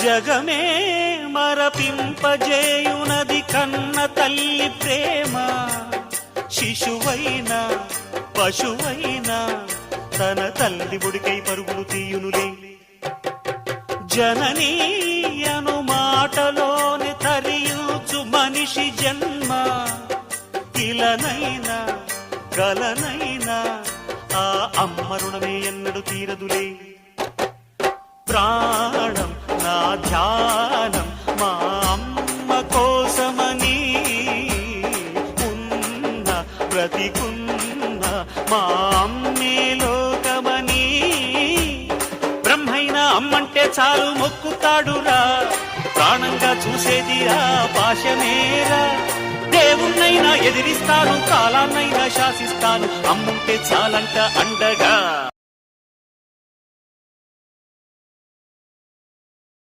జగమే మరపింపజేయునది కన్న తల్లి ప్రేమ. శిశువైనా పశువైనా తన తల్లి ఒడికై పరుగులు తీయునులే. జననీ అను మాటలోని తరియుచు మనిషి జన్మ. ఇలనైనా కలనైనా ఆ అమ్మ రుణమే ఎన్నడు తీరదులే. ప్రాణం నా ధ్యానం మా అమ్మ కోసమని ఉన్న బ్రతికున్న మా అమ్మే లోకమని. బ్రహ్మైనా అమ్మంటే చాలు మొక్కుతాడురా, ప్రాణంగా చూసేది ఆ పాశమేరా. దేవుణ్ణైనా ఎదిరిస్తాను, కాలాన్నైనా శాసిస్తాను, అమ్ముంటే చాలంట అండగా.